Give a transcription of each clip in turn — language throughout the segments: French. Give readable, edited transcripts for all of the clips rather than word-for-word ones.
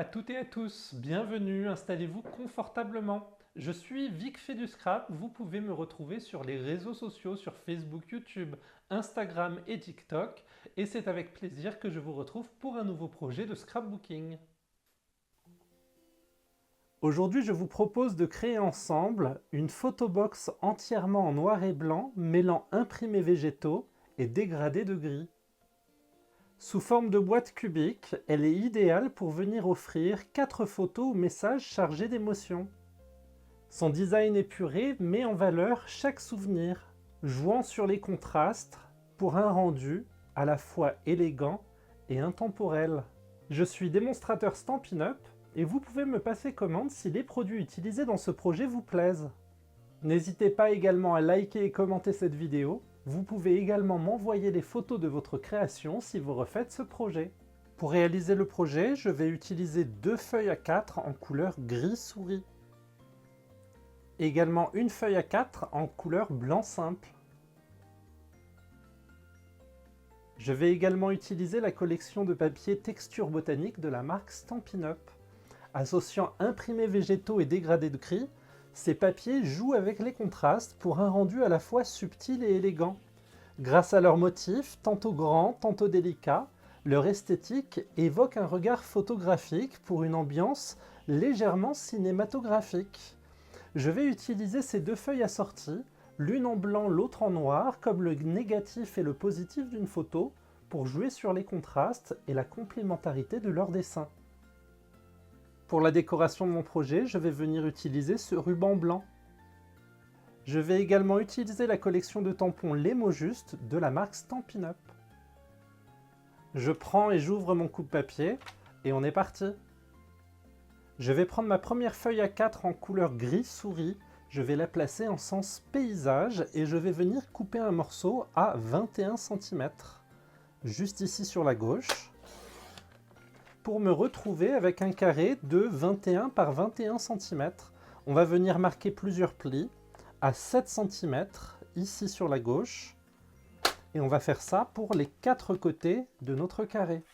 à toutes et à tous, bienvenue, installez-vous confortablement. Je suis Vic fait du scrap, vous pouvez me retrouver sur les réseaux sociaux, sur Facebook, YouTube, Instagram et TikTok, et c'est avec plaisir que je vous retrouve pour un nouveau projet de scrapbooking. Aujourd'hui, je vous propose de créer ensemble une photobox entièrement en noir et blanc, mêlant imprimés végétaux et dégradés de gris. Sous forme de boîte cubique, elle est idéale pour venir offrir 4 photos ou messages chargés d'émotions. Son design épuré met en valeur chaque souvenir, jouant sur les contrastes pour un rendu à la fois élégant et intemporel. Je suis démonstrateur Stampin' Up et vous pouvez me passer commande si les produits utilisés dans ce projet vous plaisent. N'hésitez pas également à liker et commenter cette vidéo. Vous pouvez également m'envoyer des photos de votre création si vous refaites ce projet. Pour réaliser le projet, je vais utiliser 2 feuilles A4 en couleur gris souris. Également une feuille A4 en couleur blanc simple. Je vais également utiliser la collection de papier texture botanique de la marque Stampin' Up. Associant imprimés végétaux et dégradés de gris, ces papiers jouent avec les contrastes pour un rendu à la fois subtil et élégant. Grâce à leurs motifs, tantôt grands, tantôt délicats, leur esthétique évoque un regard photographique pour une ambiance légèrement cinématographique. Je vais utiliser ces 2 feuilles assorties, l'une en blanc, l'autre en noir, comme le négatif et le positif d'une photo, pour jouer sur les contrastes et la complémentarité de leur dessin. Pour la décoration de mon projet, je vais venir utiliser ce ruban blanc. Je vais également utiliser la collection de tampons Les mots justes de la marque Stampin' Up. Je prends et j'ouvre mon coupe-papier et on est parti. Je vais prendre ma première feuille A4 en couleur gris souris, je vais la placer en sens paysage et je vais venir couper un morceau à 21 cm, juste ici sur la gauche, pour me retrouver avec un carré de 21 par 21 cm. On va venir marquer plusieurs plis à 7 cm ici sur la gauche et on va faire ça pour les 4 côtés de notre carré.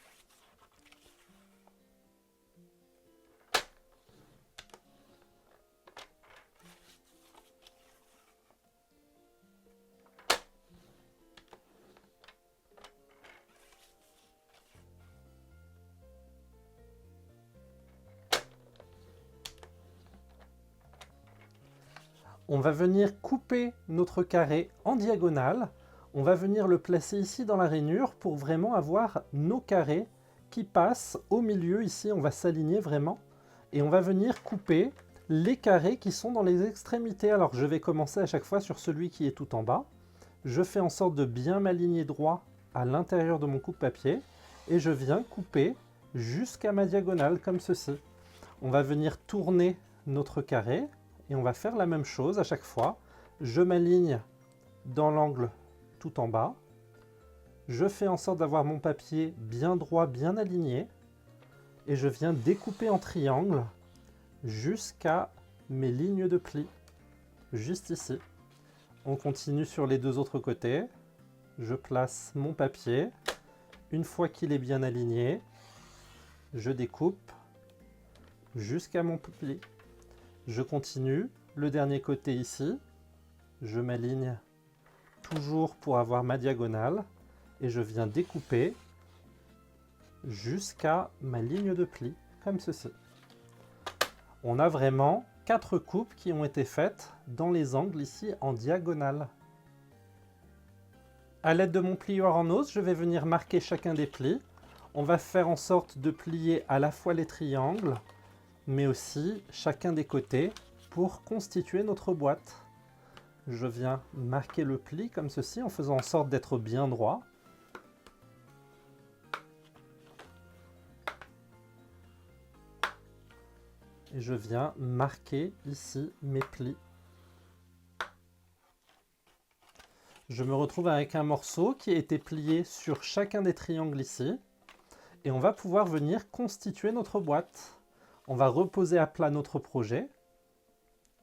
On va venir couper notre carré en diagonale. On va venir le placer ici dans la rainure pour vraiment avoir nos carrés qui passent au milieu. Ici, on va s'aligner vraiment. Et on va venir couper les carrés qui sont dans les extrémités. Alors, je vais commencer à chaque fois sur celui qui est tout en bas. Je fais en sorte de bien m'aligner droit à l'intérieur de mon coupe-papier. Et je viens couper jusqu'à ma diagonale, comme ceci. On va venir tourner notre carré. Et on va faire la même chose à chaque fois. Je m'aligne dans l'angle tout en bas. Je fais en sorte d'avoir mon papier bien droit, bien aligné. Et je viens découper en triangle jusqu'à mes lignes de pli. Juste ici. On continue sur les 2 autres côtés. Je place mon papier. Une fois qu'il est bien aligné, je découpe jusqu'à mon pli. Je continue, le dernier côté ici, je m'aligne toujours pour avoir ma diagonale et je viens découper jusqu'à ma ligne de pli, comme ceci. On a vraiment 4 coupes qui ont été faites dans les angles ici en diagonale. À l'aide de mon plieur en os, je vais venir marquer chacun des plis. On va faire en sorte de plier à la fois les triangles, mais aussi chacun des côtés pour constituer notre boîte. Je viens marquer le pli comme ceci en faisant en sorte d'être bien droit. Et je viens marquer ici mes plis. Je me retrouve avec un morceau qui a été plié sur chacun des triangles ici. Et on va pouvoir venir constituer notre boîte. On va reposer à plat notre projet.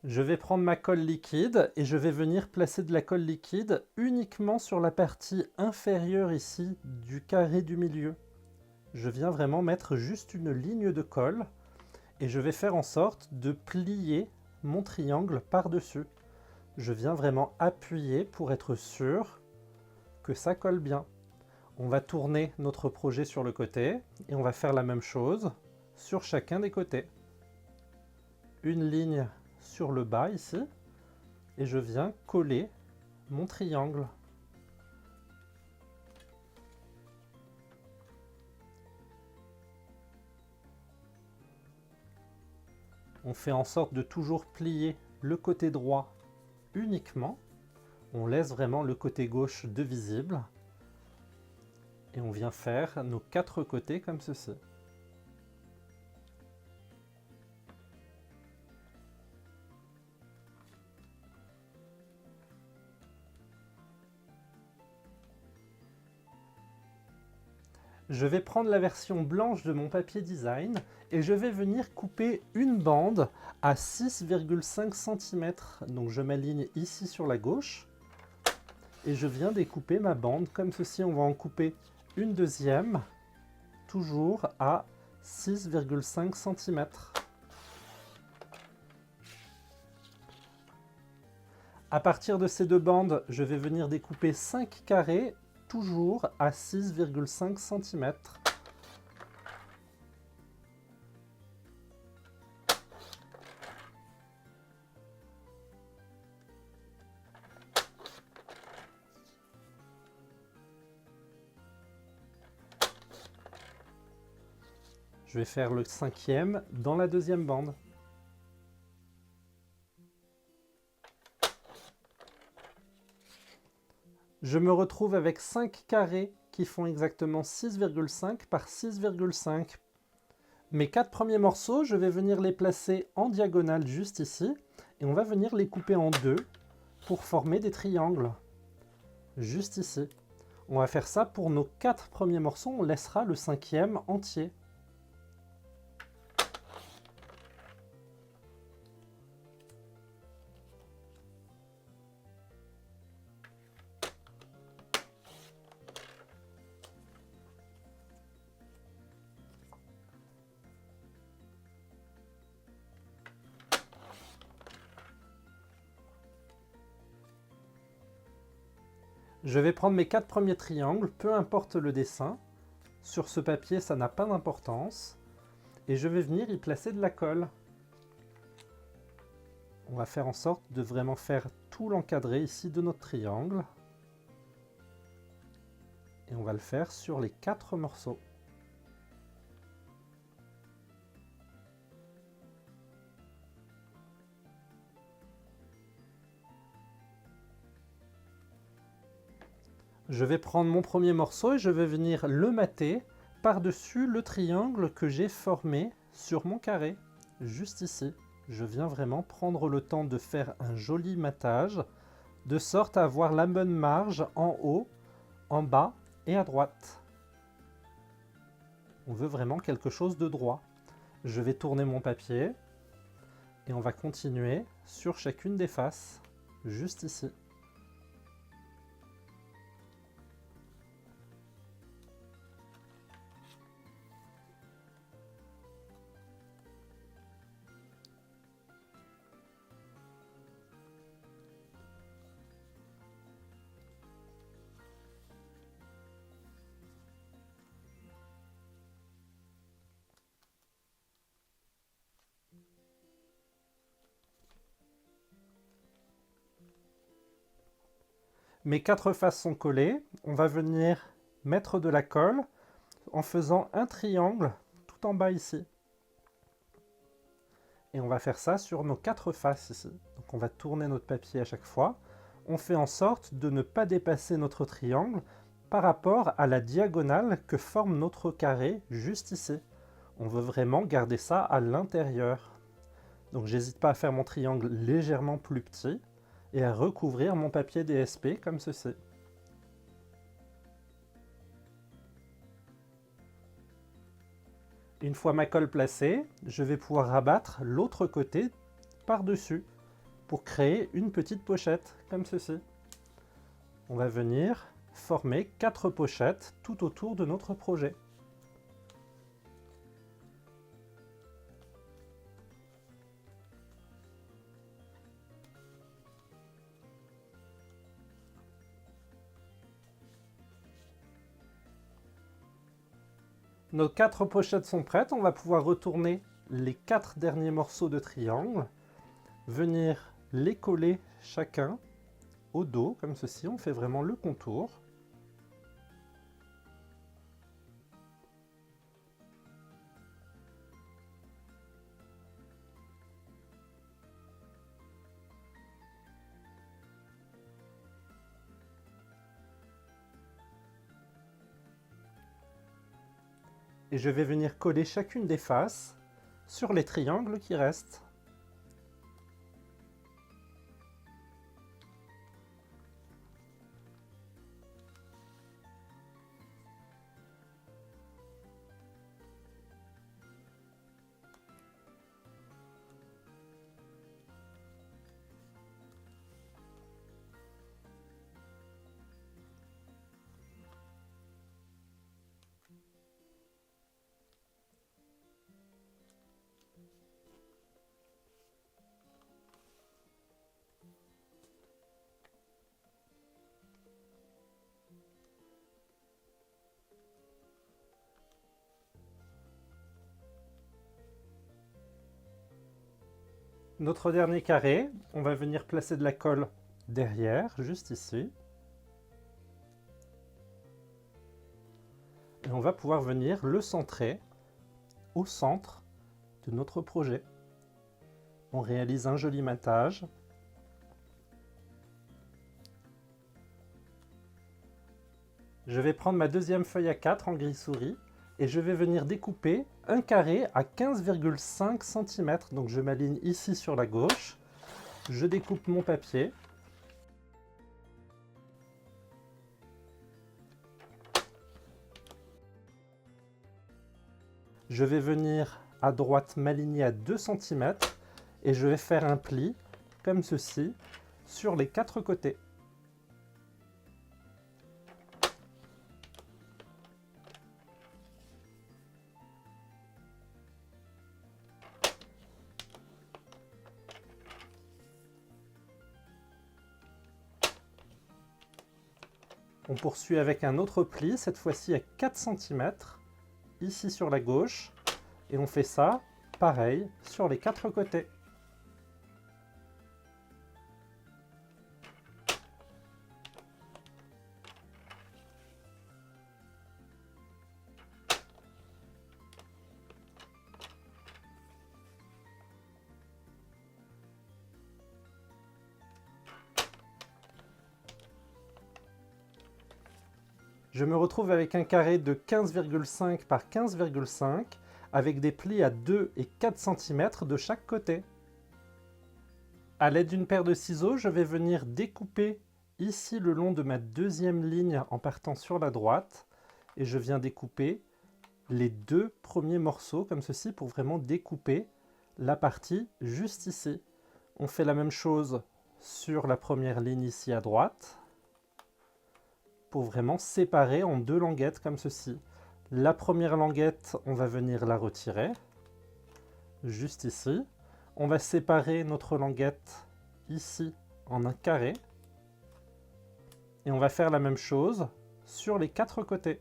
Je vais prendre ma colle liquide et je vais venir placer de la colle liquide uniquement sur la partie inférieure ici du carré du milieu. je viens vraiment mettre juste une ligne de colle et je vais faire en sorte de plier mon triangle par-dessus. Je viens vraiment appuyer pour être sûr que ça colle bien. On va tourner notre projet sur le côté et on va faire la même chose sur chacun des côtés. Une ligne sur le bas ici et je viens coller mon triangle. On fait en sorte de toujours plier le côté droit uniquement. On laisse vraiment le côté gauche de visible. Et on vient faire nos 4 côtés comme ceci. Je vais prendre la version blanche de mon papier design et je vais venir couper une bande à 6,5 cm. Donc je m'aligne ici sur la gauche et je viens découper ma bande comme ceci. On va en couper une deuxième, toujours à 6,5 cm. À partir de ces deux bandes, je vais venir découper 5 carrés, toujours à 6,5 cm. Je vais faire le 5e dans la deuxième bande. Je me retrouve avec 5 carrés qui font exactement 6,5 par 6,5. Mes 4 premiers morceaux, je vais venir les placer en diagonale juste ici et on va venir les couper en deux pour former des triangles. Juste ici. On va faire ça pour nos 4 premiers morceaux, on laissera le 5e entier. Je vais prendre mes 4 premiers triangles, peu importe le dessin. Sur ce papier, ça n'a pas d'importance. Et je vais venir y placer de la colle. On va faire en sorte de vraiment faire tout l'encadré ici de notre triangle. Et on va le faire sur les 4 morceaux. Je vais prendre mon premier morceau et je vais venir le mater par-dessus le triangle que j'ai formé sur mon carré, juste ici. Je viens vraiment prendre le temps de faire un joli matage, de sorte à avoir la bonne marge en haut, en bas et à droite. On veut vraiment quelque chose de droit. Je vais tourner mon papier et on va continuer sur chacune des faces, juste ici. Mes 4 faces sont collées, on va venir mettre de la colle en faisant un triangle tout en bas ici. Et on va faire ça sur nos 4 faces ici. Donc on va tourner notre papier à chaque fois. On fait en sorte de ne pas dépasser notre triangle par rapport à la diagonale que forme notre carré juste ici. On veut vraiment garder ça à l'intérieur. Donc j'hésite pas à faire mon triangle légèrement plus petit et à recouvrir mon papier DSP comme ceci. Une fois ma colle placée, je vais pouvoir rabattre l'autre côté par-dessus pour créer une petite pochette comme ceci. On va venir former 4 pochettes tout autour de notre projet. Nos 4 pochettes sont prêtes, on va pouvoir retourner les 4 derniers morceaux de triangle, venir les coller chacun au dos, comme ceci, on fait vraiment le contour. Et je vais venir coller chacune des faces sur les triangles qui restent. Notre dernier carré, on va venir placer de la colle derrière, juste ici. Et on va pouvoir venir le centrer au centre de notre projet. On réalise un joli matage. Je vais prendre ma deuxième feuille à 4 en gris souris et je vais venir découper un carré à 15,5 cm. Donc je m'aligne ici sur la gauche, je découpe mon papier. Je vais venir à droite m'aligner à 2 cm et je vais faire un pli comme ceci sur les 4 côtés. On poursuit avec un autre pli, cette fois-ci à 4 cm, ici sur la gauche, et on fait ça, pareil, sur les 4 côtés. Je me retrouve avec un carré de 15,5 par 15,5 avec des plis à 2 et 4 cm de chaque côté. À l'aide d'une paire de ciseaux, je vais venir découper ici le long de ma deuxième ligne en partant sur la droite et je viens découper les 2 premiers morceaux comme ceci pour vraiment découper la partie juste ici. On fait la même chose sur la première ligne ici à droite, pour vraiment séparer en 2 languettes comme ceci. La première languette, on va venir la retirer, juste ici. On va séparer notre languette ici en un carré. Et on va faire la même chose sur les 4 côtés.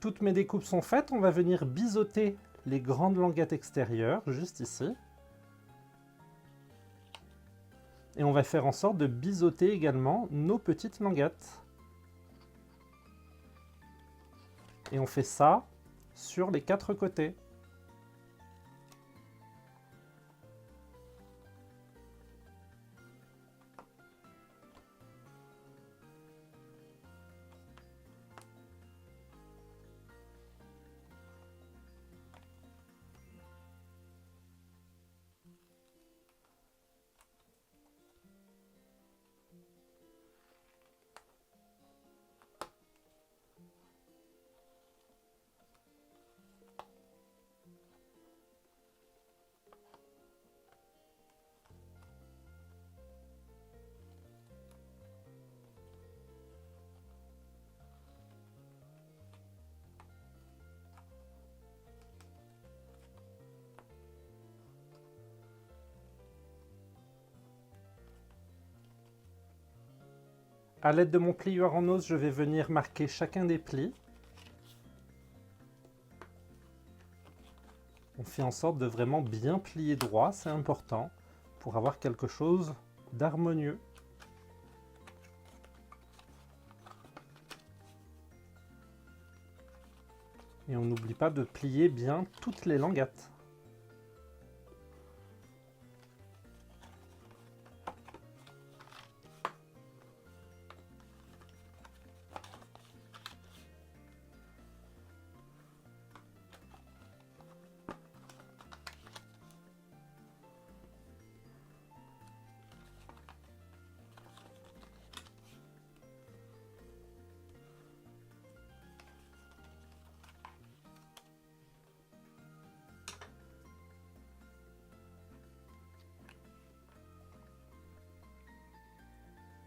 Toutes mes découpes sont faites, on va venir biseauter les grandes languettes extérieures, juste ici. Et on va faire en sorte de biseauter également nos petites languettes. Et on fait ça sur les 4 côtés. À l'aide de mon plieur en ose, je vais venir marquer chacun des plis. On fait en sorte de vraiment bien plier droit, c'est important, pour avoir quelque chose d'harmonieux. Et on n'oublie pas de plier bien toutes les languettes.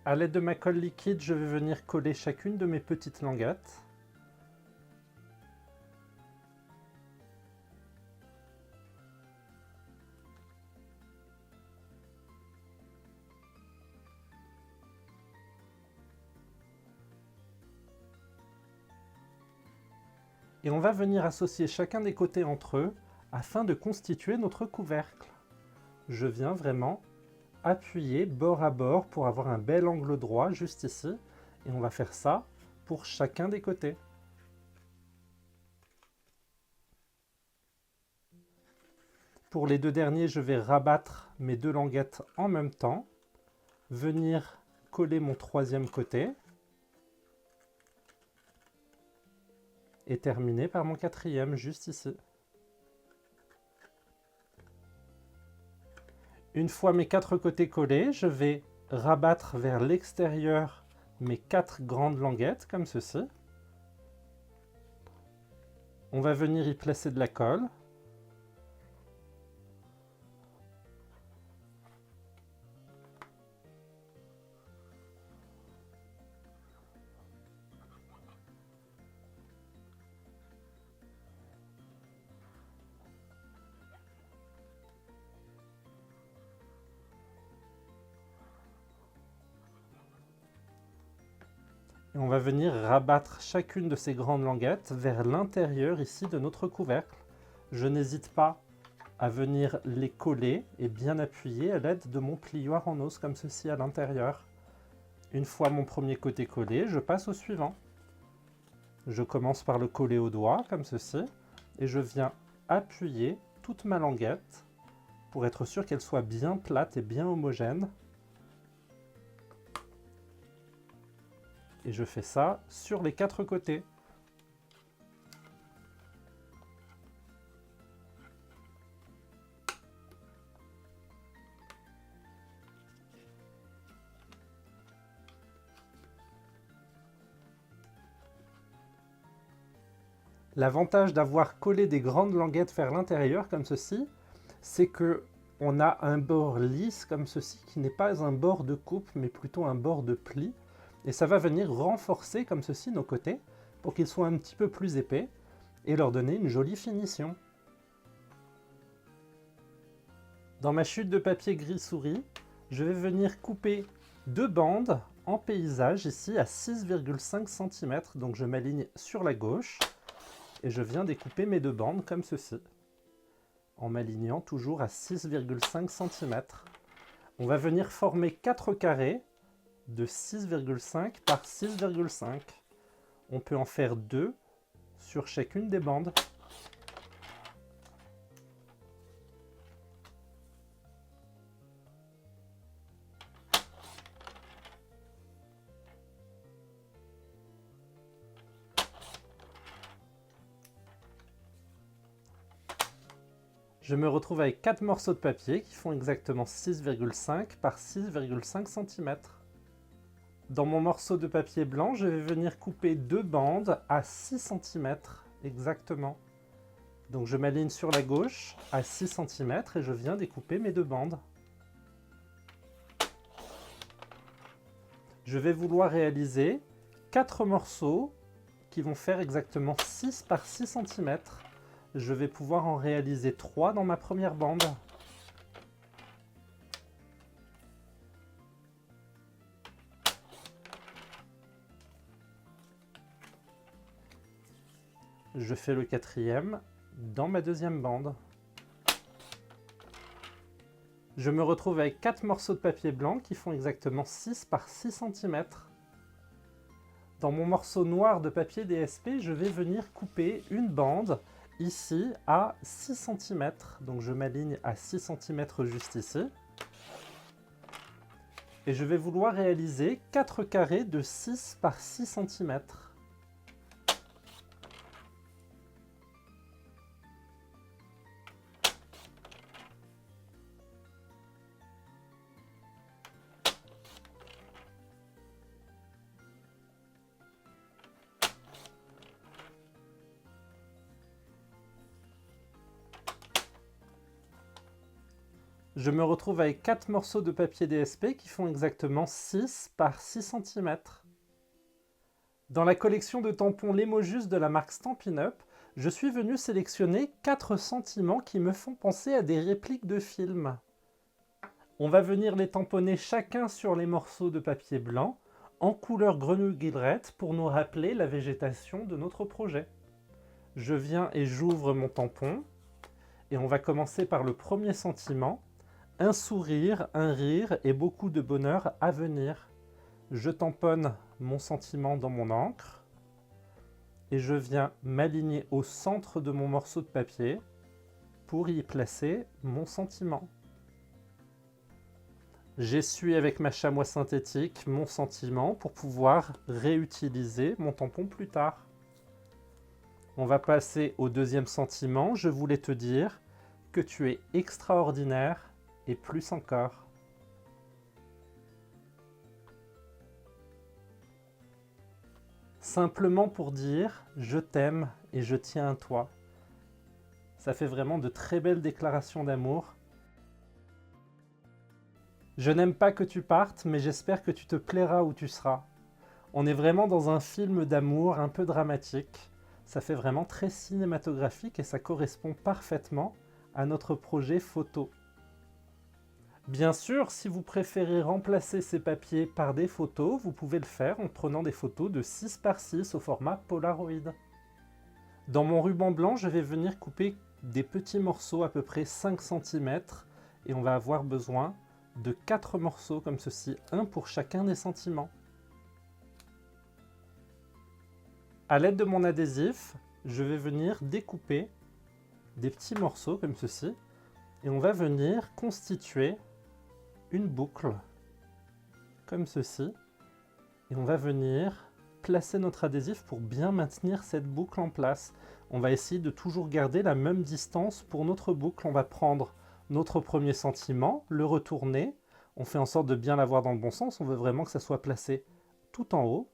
À l'aide de ma colle liquide, je vais venir coller chacune de mes petites languettes. Et on va venir associer chacun des côtés entre eux afin de constituer notre couvercle. Je viens vraiment appuyer bord à bord pour avoir un bel angle droit juste ici. Et on va faire ça pour chacun des côtés. Pour les 2 derniers, je vais rabattre mes 2 languettes en même temps, venir coller mon 3e côté et terminer par mon 4e juste ici. Une fois mes 4 côtés collés, je vais rabattre vers l'extérieur mes 4 grandes languettes, comme ceci. On va venir y placer de la colle. Et on va venir rabattre chacune de ces grandes languettes vers l'intérieur ici de notre couvercle. Je n'hésite pas à venir les coller et bien appuyer à l'aide de mon plioir en ose comme ceci à l'intérieur. Une fois mon premier côté collé, je passe au suivant. Je commence par le coller au doigt comme ceci et je viens appuyer toute ma languette pour être sûr qu'elle soit bien plate et bien homogène. Et je fais ça sur les 4 côtés. L'avantage d'avoir collé des grandes languettes vers l'intérieur comme ceci, c'est que on a un bord lisse comme ceci qui n'est pas un bord de coupe mais plutôt un bord de pli. Et ça va venir renforcer comme ceci nos côtés pour qu'ils soient un petit peu plus épais et leur donner une jolie finition. Dans ma chute de papier gris souris, je vais venir couper 2 bandes en paysage ici à 6,5 cm. Donc je m'aligne sur la gauche et je viens découper mes 2 bandes comme ceci, en m'alignant toujours à 6,5 cm. On va venir former 4 carrés de 6,5 par 6,5. On peut en faire 2 sur chacune des bandes. Je me retrouve avec 4 morceaux de papier qui font exactement 6,5 par 6,5 cm. Dans mon morceau de papier blanc, je vais venir couper 2 bandes à 6 cm exactement. Donc je m'aligne sur la gauche à 6 cm et je viens découper mes 2 bandes. Je vais vouloir réaliser 4 morceaux qui vont faire exactement 6 par 6 cm. Je vais pouvoir en réaliser 3 dans ma première bande. Je fais le 4e dans ma deuxième bande. Je me retrouve avec 4 morceaux de papier blanc qui font exactement 6 par 6 cm. Dans mon morceau noir de papier DSP, je vais venir couper une bande ici à 6 cm. Donc je m'aligne à 6 cm juste ici. Et je vais vouloir réaliser 4 carrés de 6 par 6 cm. Je me retrouve avec 4 morceaux de papier DSP qui font exactement 6 par 6 cm. Dans la collection de tampons Lemojus de la marque Stampin' Up, je suis venu sélectionner 4 sentiments qui me font penser à des répliques de films. On va venir les tamponner chacun sur les morceaux de papier blanc en couleur grenouille guillerette pour nous rappeler la végétation de notre projet. Je viens et j'ouvre mon tampon et on va commencer par le premier sentiment. Un sourire, un rire et beaucoup de bonheur à venir. Je tamponne mon sentiment dans mon encre et je viens m'aligner au centre de mon morceau de papier pour y placer mon sentiment. J'essuie avec ma chamois synthétique mon sentiment pour pouvoir réutiliser mon tampon plus tard. On va passer au deuxième sentiment. Je voulais te dire que tu es extraordinaire et plus encore. Simplement pour dire « je t'aime et je tiens à toi ». Ça fait vraiment de très belles déclarations d'amour. Je n'aime pas que tu partes, mais j'espère que tu te plairas où tu seras. On est vraiment dans un film d'amour un peu dramatique. Ça fait vraiment très cinématographique et ça correspond parfaitement à notre projet photo. Bien sûr, si vous préférez remplacer ces papiers par des photos, vous pouvez le faire en prenant des photos de 6 par 6 au format Polaroid. Dans mon ruban blanc, je vais venir couper des petits morceaux à peu près 5 cm et on va avoir besoin de 4 morceaux comme ceci, un pour chacun des sentiments. À l'aide de mon adhésif, je vais venir découper des petits morceaux comme ceci et on va venir constituer une boucle comme ceci et on va venir placer notre adhésif pour bien maintenir cette boucle en place. On va essayer de toujours garder la même distance pour notre boucle. On va prendre notre premier sentiment, le retourner, on fait en sorte de bien l'avoir dans le bon sens, on veut vraiment que ça soit placé tout en haut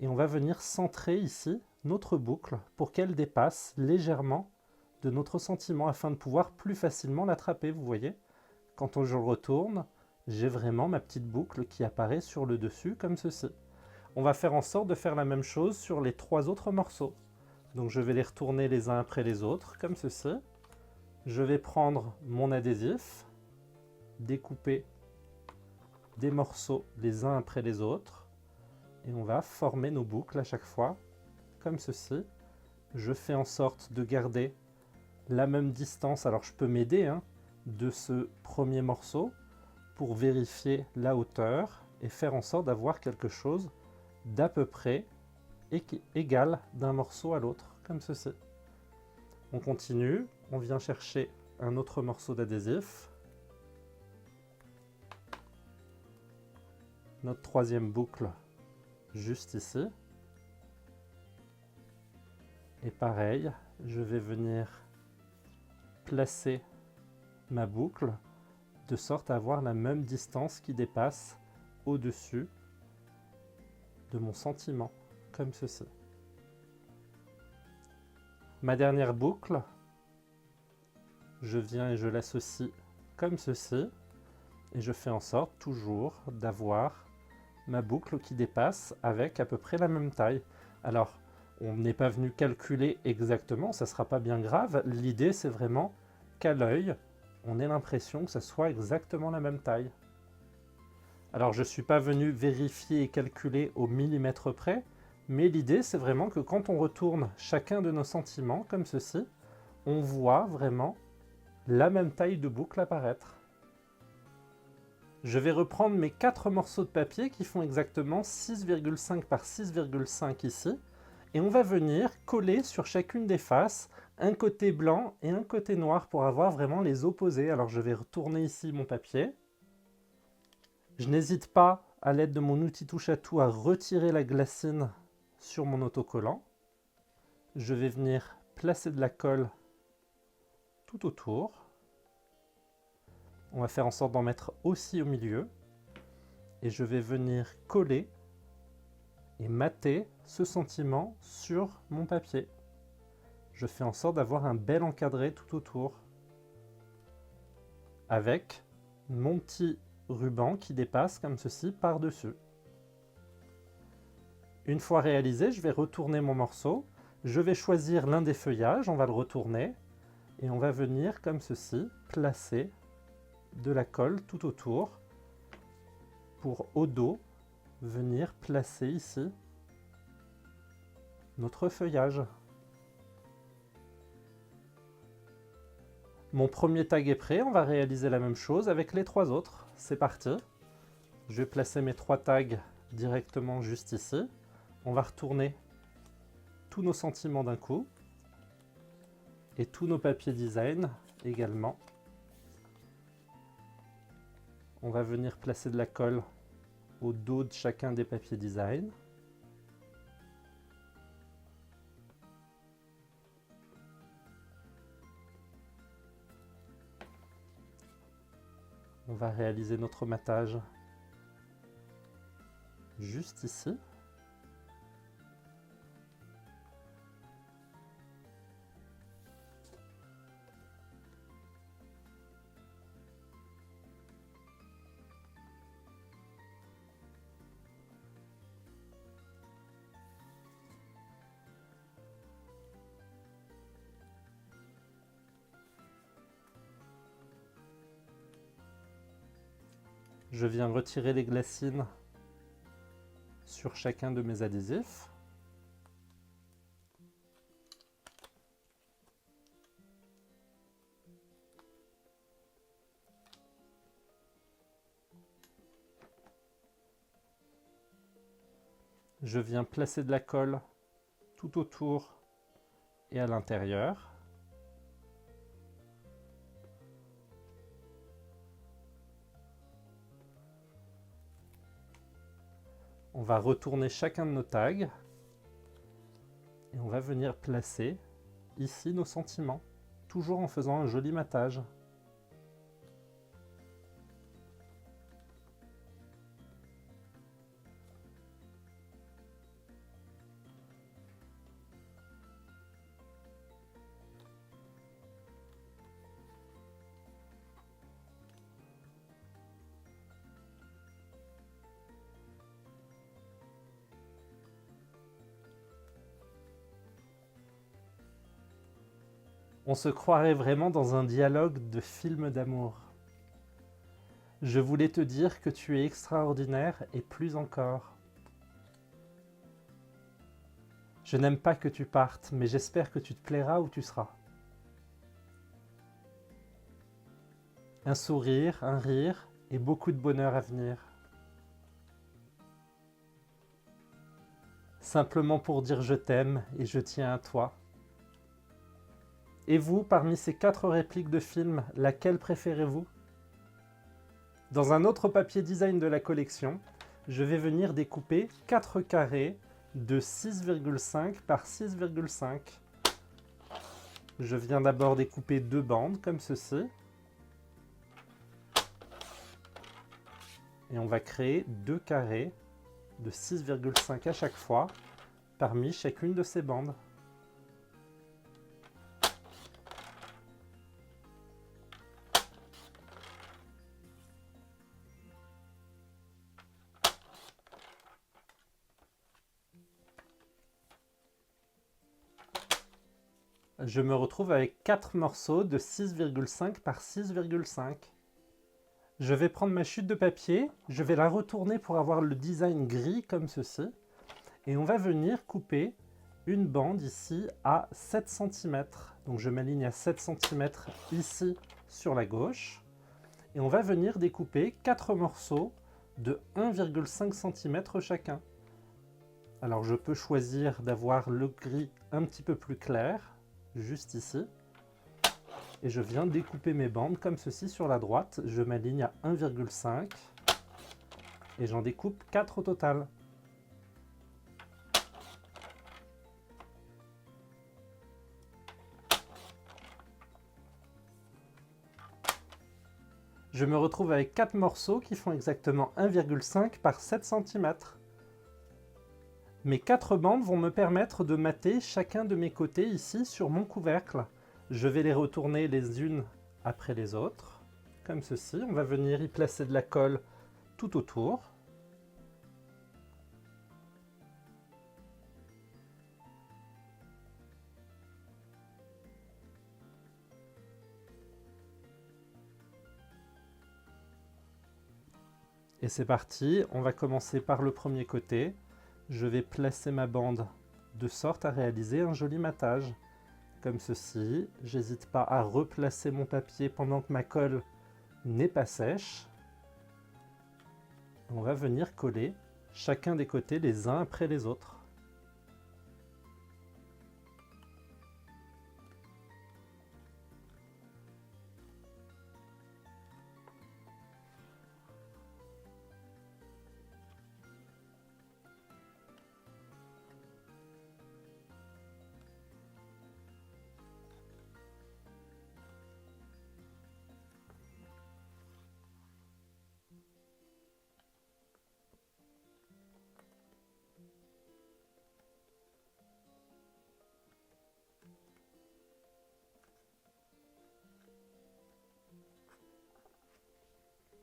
et on va venir centrer ici notre boucle pour qu'elle dépasse légèrement de notre sentiment afin de pouvoir plus facilement l'attraper. Vous voyez, quand je le retourne, j'ai vraiment ma petite boucle qui apparaît sur le dessus comme ceci. On va faire en sorte de faire la même chose sur les 3 autres morceaux. Donc je vais les retourner les uns après les autres comme ceci. Je vais prendre mon adhésif, découper des morceaux les uns après les autres et on va former nos boucles à chaque fois comme ceci. Je fais en sorte de garder la même distance, alors je peux m'aider de ce premier morceau pour vérifier la hauteur et faire en sorte d'avoir quelque chose d'à peu près égal d'un morceau à l'autre, comme ceci. On continue, on vient chercher un autre morceau d'adhésif. Notre troisième boucle, juste ici. Et pareil, je vais venir placer ma boucle de sorte à avoir la même distance qui dépasse au-dessus de mon sentiment, comme ceci. Ma dernière boucle, je viens et je l'associe comme ceci, et je fais en sorte toujours d'avoir ma boucle qui dépasse avec à peu près la même taille. Alors, on n'est pas venu calculer exactement, ça ne sera pas bien grave. L'idée, c'est vraiment qu'à l'œil, on ait l'impression que ça soit exactement la même taille. Alors, je ne suis pas venu vérifier et calculer au millimètre près, mais l'idée, c'est vraiment que quand on retourne chacun de nos sentiments, comme ceci, on voit vraiment la même taille de boucle apparaître. Je vais reprendre mes 4 morceaux de papier qui font exactement 6,5 par 6,5 ici, et on va venir coller sur chacune des faces un côté blanc et un côté noir pour avoir vraiment les opposés. Alors je vais retourner ici mon papier. Je n'hésite pas, à l'aide de mon outil touche à tout, à retirer la glacine sur mon autocollant. Je vais venir placer de la colle tout autour. On va faire en sorte d'en mettre aussi au milieu. Et je vais venir coller et mater ce sentiment sur mon papier. Je fais en sorte d'avoir un bel encadré tout autour. Avec mon petit ruban qui dépasse comme ceci par-dessus. Une fois réalisé, je vais retourner mon morceau. Je vais choisir l'un des feuillages, on va le retourner. Et on va venir comme ceci placer de la colle tout autour pour au dos venir placer ici notre feuillage. Mon premier tag est prêt, on va réaliser la même chose avec les 3 autres. C'est parti. Je vais placer mes 3 tags directement juste ici. On va retourner tous nos sentiments d'un coup et tous nos papiers design également. On va venir placer de la colle au dos de chacun des papiers design. On va réaliser notre matage juste ici. Je viens retirer les glacines sur chacun de mes adhésifs. Je viens placer de la colle tout autour et à l'intérieur. On va retourner chacun de nos tags et on va venir placer ici nos sentiments, toujours en faisant un joli matage. On se croirait vraiment dans un dialogue de film d'amour. Je voulais te dire que tu es extraordinaire et plus encore. Je n'aime pas que tu partes, mais j'espère que tu te plairas où tu seras. Un sourire, un rire et beaucoup de bonheur à venir. Simplement pour dire je t'aime et je tiens à toi. Et vous, parmi ces 4 répliques de films, laquelle préférez-vous? Dans un autre papier design de la collection, je vais venir découper 4 carrés de 6,5 par 6,5. Je viens d'abord découper 2 bandes comme ceci. Et on va créer 2 carrés de 6,5 à chaque fois parmi chacune de ces bandes. Je me retrouve avec 4 morceaux de 6,5 par 6,5. Je vais prendre ma chute de papier, je vais la retourner pour avoir le design gris comme ceci. Et on va venir couper une bande ici à 7 cm. Donc je m'aligne à 7 cm ici sur la gauche. Et on va venir découper 4 morceaux de 1,5 cm chacun. Alors je peux choisir d'avoir le gris un petit peu plus clair, juste ici. Et je viens découper mes bandes comme ceci sur la droite. Je m'aligne à 1,5 et j'en découpe 4 au total. Je me retrouve avec 4 morceaux qui font exactement 1,5 par 7 cm. Mes 4 bandes vont me permettre de mater chacun de mes côtés ici sur mon couvercle. Je vais les retourner les unes après les autres, comme ceci. On va venir y placer de la colle tout autour. Et c'est parti, on va commencer par le premier côté. Je vais placer ma bande de sorte à réaliser un joli matage. Comme ceci, j'hésite pas à replacer mon papier pendant que ma colle n'est pas sèche. On va venir coller chacun des côtés les uns après les autres.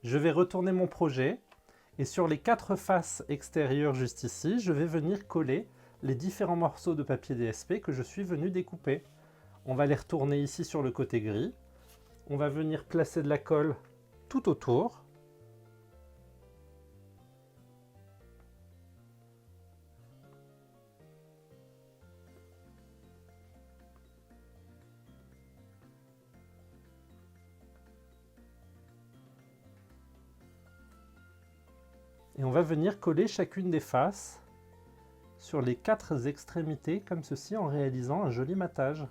Je vais retourner mon projet et sur les 4 faces extérieures juste ici, je vais venir coller les différents morceaux de papier DSP que je suis venu découper. On va les retourner ici sur le côté gris. On va venir placer de la colle tout autour. Et on va venir coller chacune des faces sur les 4 extrémités comme ceci en réalisant un joli matage.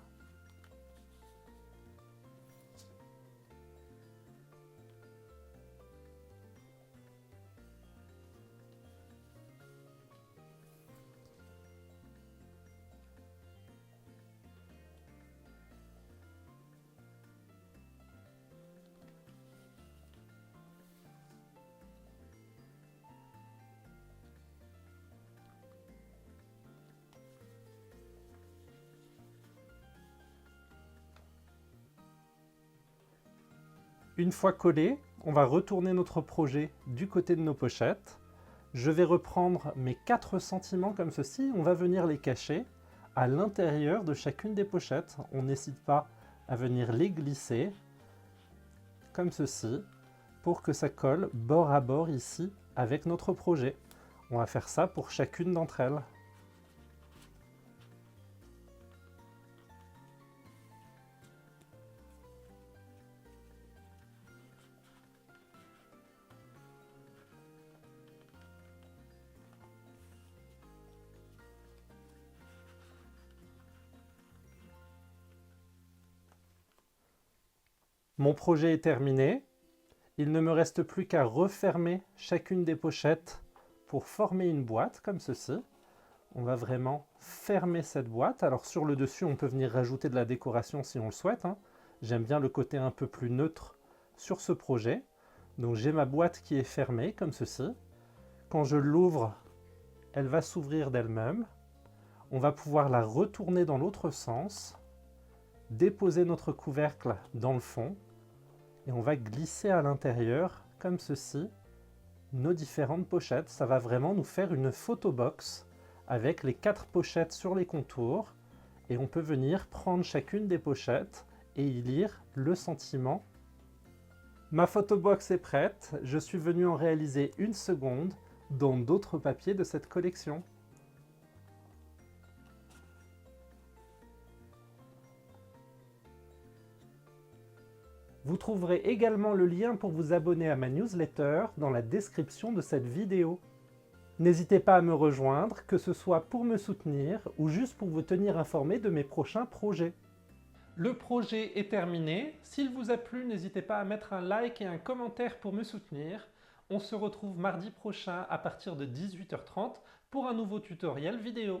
Une fois collé, on va retourner notre projet du côté de nos pochettes. Je vais reprendre mes 4 sentiments comme ceci, on va venir les cacher à l'intérieur de chacune des pochettes. On n'hésite pas à venir les glisser comme ceci pour que ça colle bord à bord ici avec notre projet. On va faire ça pour chacune d'entre elles. Mon projet est terminé. Il ne me reste plus qu'à refermer chacune des pochettes pour former une boîte comme ceci. On va vraiment fermer cette boîte. Alors sur le dessus, on peut venir rajouter de la décoration si on le souhaite, hein. J'aime bien le côté un peu plus neutre sur ce projet. Donc j'ai ma boîte qui est fermée comme ceci. Quand je l'ouvre, elle va s'ouvrir d'elle-même. On va pouvoir la retourner dans l'autre sens, déposer notre couvercle dans le fond et on va glisser à l'intérieur, comme ceci, nos différentes pochettes. Ça va vraiment nous faire une photobox avec les 4 pochettes sur les contours et on peut venir prendre chacune des pochettes et y lire le sentiment. Ma photobox est prête, je suis venu en réaliser une seconde dans d'autres papiers de cette collection. Vous trouverez également le lien pour vous abonner à ma newsletter dans la description de cette vidéo. N'hésitez pas à me rejoindre, que ce soit pour me soutenir ou juste pour vous tenir informé de mes prochains projets. Le projet est terminé. S'il vous a plu, n'hésitez pas à mettre un like et un commentaire pour me soutenir. On se retrouve mardi prochain à partir de 18h30 pour un nouveau tutoriel vidéo.